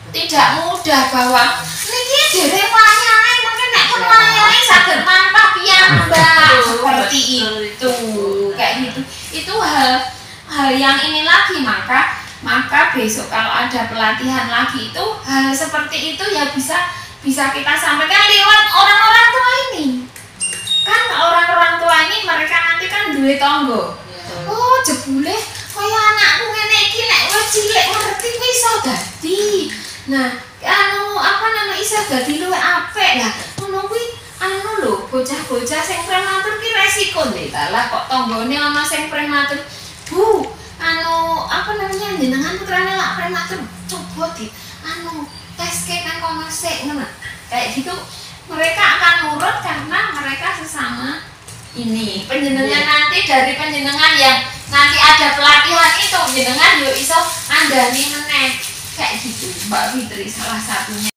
tidak mudah bahwa niki dhewe wayahe mungkin nek pun wayahe saged mantap piyambak seperti itu kayak gitu. Itu hal yang ini lagi, maka besok kalau ada pelatihan lagi itu hal seperti itu ya bisa kita sampaikan lewat orang-orang tua ini. Kan orang-orang tua ini mereka nanti kan duwe tangga. Oh, jebule kaya anakku ngene iki nek wis cilik ngerti wis iso dadi. Nah, iso dadi luwih apik lah. Ngono kuwi lho, bocah-bocah sing prematur ki resiko ndek lah kok tanggane ana sing prematur. Bu, jenengan putrane lak prematur, coba di tes kan kono sik ngono. Kayak gitu mereka akan nurut karena mereka sesama ini. Penjenengan nanti dari penjenengan yang nanti ada pelatihan itu jenengan yo iso andani meneh. Kayak gitu Mbak Fitri salah satunya.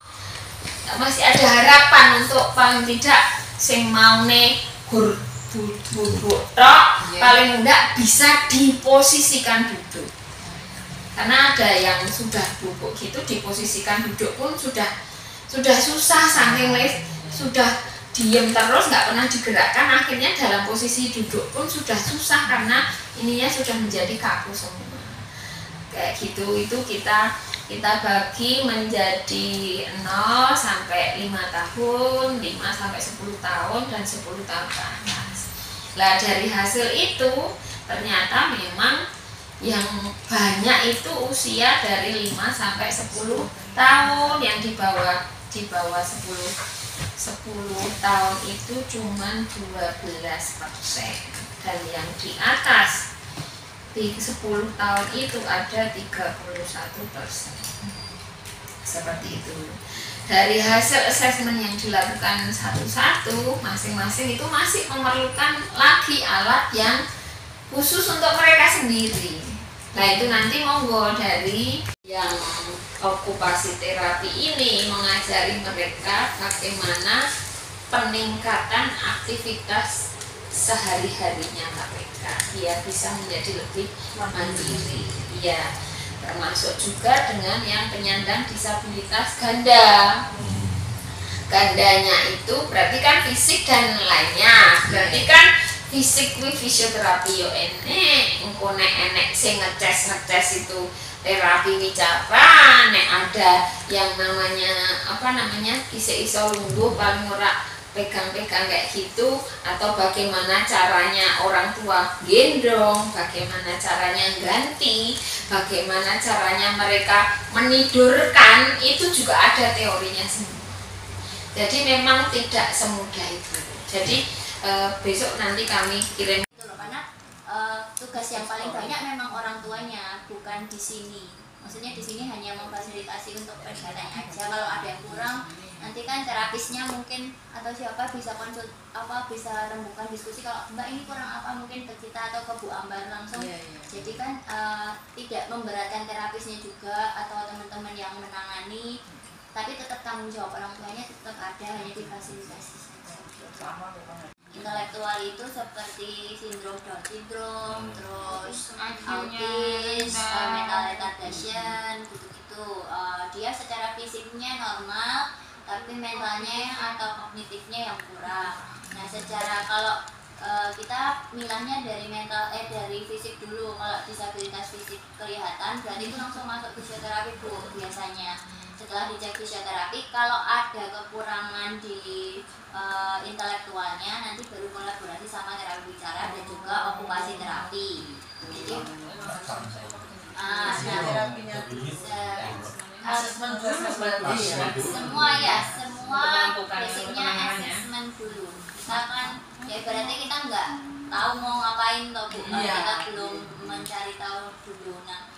Masih ada harapan untuk paling tidak sing maune duduk tok, paling enggak bisa diposisikan duduk. Karena ada yang sudah bubuk gitu diposisikan duduk pun sudah susah, saking sudah diem terus nggak pernah digerakkan, akhirnya dalam posisi duduk pun sudah susah karena ininya sudah menjadi kaku semua. Kayak gitu, itu kita bagi menjadi 0 sampai 5 tahun, 5 sampai 10 tahun, dan 10 tahun ke atas. Nah, dari hasil itu ternyata memang yang banyak itu usia dari 5 sampai 10 tahun, yang di bawah 10 tahun itu cuman 12%, dan yang di atas di 10 tahun itu ada 31%. Seperti itu. Dari hasil asesmen yang dilakukan satu-satu, masing-masing itu masih memerlukan lagi alat yang khusus untuk mereka sendiri. Nah, itu nanti monggo dari yang okupasi terapi ini mengajari mereka bagaimana peningkatan aktivitas sehari-harinya mereka biar bisa menjadi lebih mandiri. Ya, termasuk juga dengan yang penyandang disabilitas ganda. Gandanya itu berarti kan fisik dan lainnya. Berarti kan fisik kuwi fisioterapi yo enek, engko nek enek sing ngetes itu terapi wicara, nek ada yang namanya isih iso lungguh paling ora pegang-pegang kayak gitu, atau bagaimana caranya orang tua gendong, bagaimana caranya ganti, bagaimana caranya mereka menidurkan, itu juga ada teorinya semua. Jadi memang tidak semudah itu. Jadi besok nanti kami kirim. Karena tugas yang paling banyak memang orang tuanya, bukan di sini. Maksudnya di sini hanya memfasilitasi untuk persyaratannya aja. Kalau ada yang kurang, nanti kan terapisnya mungkin atau siapa bisa bisa rembukan diskusi, kalau Mbak ini kurang apa, mungkin ke kita atau ke Bu Ambar langsung. Jadi kan tidak memberatkan terapisnya juga atau teman-teman yang menangani, tapi tetap tanggung jawab orang tuanya tetap ada, hanya difasilitasi saja. Intelektual itu seperti sindrom Down syndrome, terus autis, mental retardation, gitu-gitu. Dia secara fisiknya normal, tapi mentalnya atau kognitifnya yang kurang. Nah, secara kalau kita milahnya dari fisik dulu. Kalau disabilitas fisik kelihatan, berarti itu langsung masuk fisioterapi Bu biasanya. Setelah dicek fisioterapi, kalau ada kekurangan di intelektualnya, nanti baru kolaborasi sama terapi bicara dan juga okupasi terapi. Jadi semua basicnya asesmen dulu. Misalkan ya berarti kita nggak tahu mau ngapain toh Bu, kita belum mencari tahu dulu. Nah,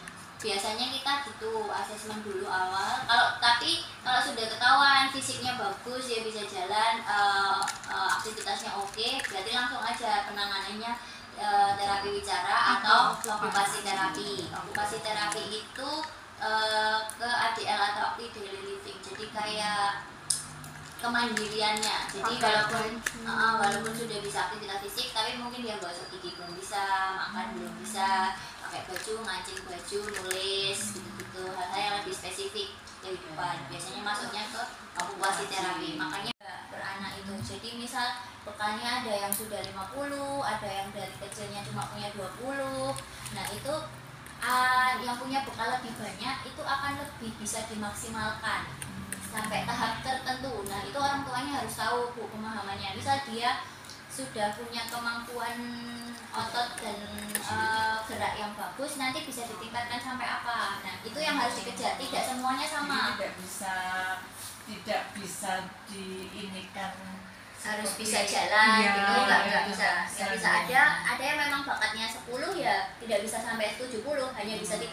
biasanya kita gitu asesmen dulu awal. Kalau sudah ketahuan fisiknya bagus, dia bisa jalan, aktivitasnya oke, berarti langsung aja penanganannya terapi bicara atau okupasi terapi. Okupasi terapi itu ke ADL atau active daily living. Jadi kayak kemandiriannya. Jadi walaupun sudah bisa aktivitas fisik, tapi mungkin dia gosok gigi belum bisa, makan belum bisa, pakai baju, ngancing baju, nulis, gitu-gitu, hal-hal yang lebih spesifik kehidupan. Biasanya masuknya ke okupasi terapi. Makanya beranak itu. Jadi misal bekalnya ada yang sudah 50, ada yang dari kecilnya cuma punya 20. Nah itu yang punya bekal lebih banyak itu akan lebih bisa dimaksimalkan sampai tahap tertentu. Nah itu orang tuanya harus tahu Bu pemahamannya. Misal dia sudah punya kemampuan otot dan gerak yang bagus, nanti bisa ditingkatkan sampai apa. Nah itu yang harus dikejar. Tidak semuanya sama. Jadi tidak bisa diinikan harus bisa jalan ya, gitu, nggak bisa ya. Ada yang memang bakatnya 10 ya tidak bisa sampai 70, hanya bisa 30,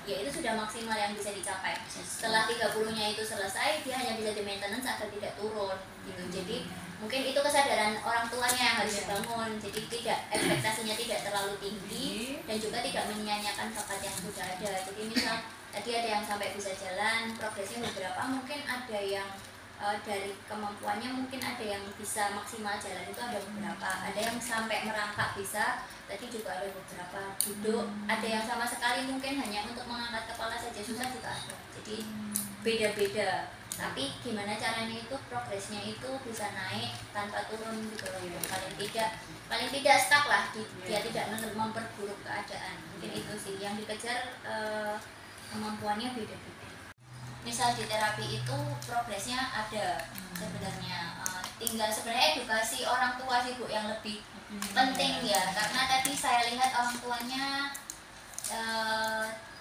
ya itu sudah maksimal yang bisa dicapai. Setelah 30-nya itu selesai, dia hanya bisa di maintenance agar tidak turun gitu. Jadi mungkin itu kesadaran orang tuanya yang harus dibangun. Jadi tidak ekspektasinya tidak terlalu tinggi dan juga tidak menyia-nyiakan bakat yang sudah ada. Jadi misal tadi ada yang sampai bisa jalan, progresnya beberapa, mungkin ada yang dari kemampuannya mungkin ada yang bisa maksimal jalan itu ada beberapa, ada yang sampai merangkak bisa, tadi juga ada beberapa duduk, ada yang sama sekali mungkin hanya untuk mengangkat kepala saja susah juga ada. Jadi beda-beda, tapi gimana caranya itu progresnya itu bisa naik tanpa turun gitu loh. Paling tidak stuck lah, dia tidak memperburuk keadaan. Mungkin itu sih yang dikejar, kemampuannya beda-beda. Misal di terapi itu progresnya ada sebenarnya, tinggal sebenarnya edukasi orang tua sih Bu yang lebih penting ya, karena tadi saya lihat orang tuanya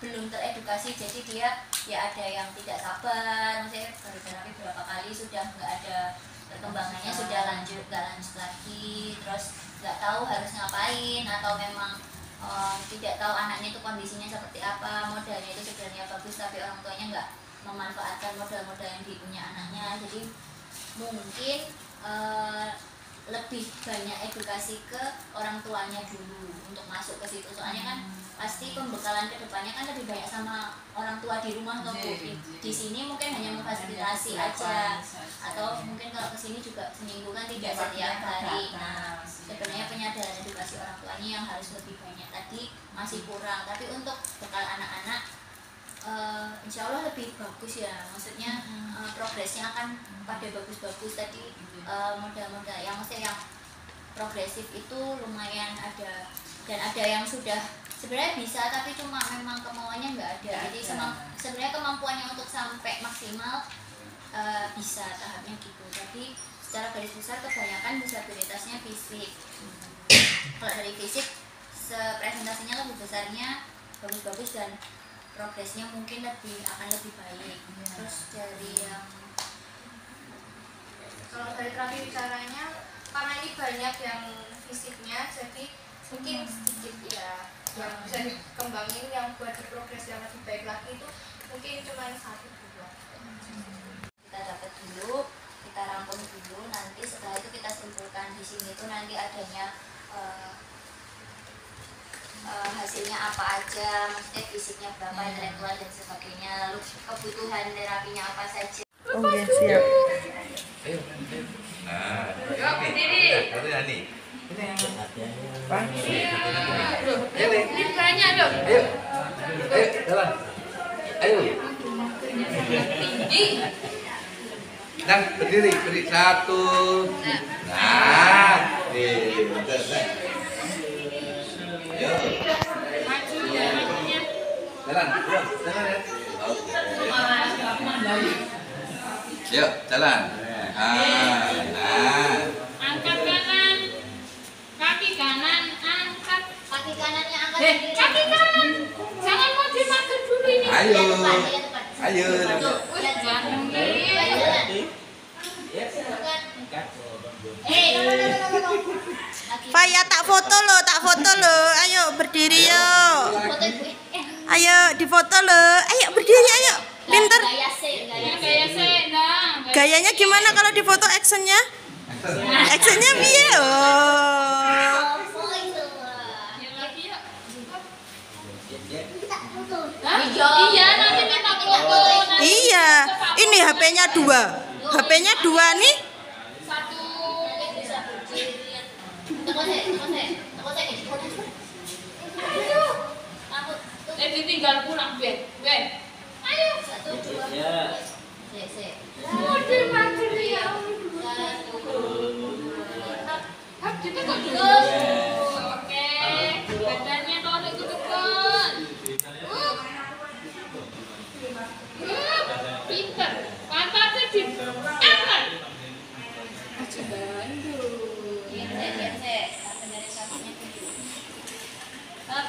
belum teredukasi, jadi dia ya ada yang tidak sabar, maksudnya baru terapi berapa kali sudah nggak ada perkembangannya, sudah nggak lanjut lagi, terus nggak tahu harus ngapain, atau memang tidak tahu anaknya itu kondisinya seperti apa, modalnya itu sebenarnya bagus tapi orang tuanya nggak memanfaatkan modal-modal yang dipunya anaknya. Jadi mungkin lebih banyak edukasi ke orang tuanya dulu untuk masuk ke situ, soalnya kan pasti pembekalan kedepannya kan lebih banyak sama orang tua di rumah atau di sini mungkin hanya memfasilitasi aja, atau mungkin kalau kesini juga seminggu kan tidak setiap hari. Nah sebenarnya penyadaran edukasi orang tuanya yang harus lebih banyak tadi masih kurang, tapi untuk bekal anak-anak insya Allah lebih bagus ya, maksudnya progresnya akan pada bagus-bagus tadi. Modal-modal yang maksudnya yang progresif itu lumayan ada, dan ada yang sudah sebenarnya bisa tapi cuma memang kemauannya nggak ada. Jadi sebenarnya kemampuannya untuk sampai maksimal bisa tahapnya gitu, tapi secara garis besar kebanyakan disabilitasnya fisik. Kalau dari fisik presentasinya lebih besarnya bagus-bagus dan progresnya mungkin akan lebih baik. Terus dari yang kalau dari terapi bicaranya, karena ini banyak yang fisiknya, jadi mungkin sedikit ya yang bisa dikembangin, yang buat progres yang lebih baik lagi itu mungkin cuma 1-2. Kita dapat dulu, kita rangkum dulu, nanti setelah itu kita simpulkan di sini tuh nanti adanya hasilnya apa aja, maksudnya fisiknya berapa, intelektual dan sebagainya, lalu kebutuhan terapinya apa saja. Oke, siap. Ayo. Nah, yuk berdiri. Satu Hani. Ini banyak loh. Ayo. Ayo, jalan. Ayo. Dan berdiri, satu. Nah, jalan, jalan ya. Yuk, jalan. Angkat kanan, kaki kanan, angkat. Kaki kanannya angkat Kaki kanan, jangan mau dimakan dulu ini. Ayo, ayo. Jangan diri. Faya tak foto lo. Ayo berdiri yo. Ayo difoto lo. Ayo berdiri ayo. Pinter. Gaya sedang. Gayanya gimana kalau difoto actionnya? Actionnya piye? Oh. Iya, nanti minta foto. Iya. Ini HP-nya 2. HP-nya 2 nih. Satu. Bisa berdiri. Tunggu saya. Ayo. Aku. Ditinggal pulang, Ben. Ayo. 1, 2. Sik. Mati dia. Kita kok terus. Oke. Badannya tarik ke depan. Pinter. Pantatnya di angkat. Aji Bandung. Diam, Sek. Benerin kakinya dulu. Up.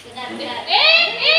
Bentar.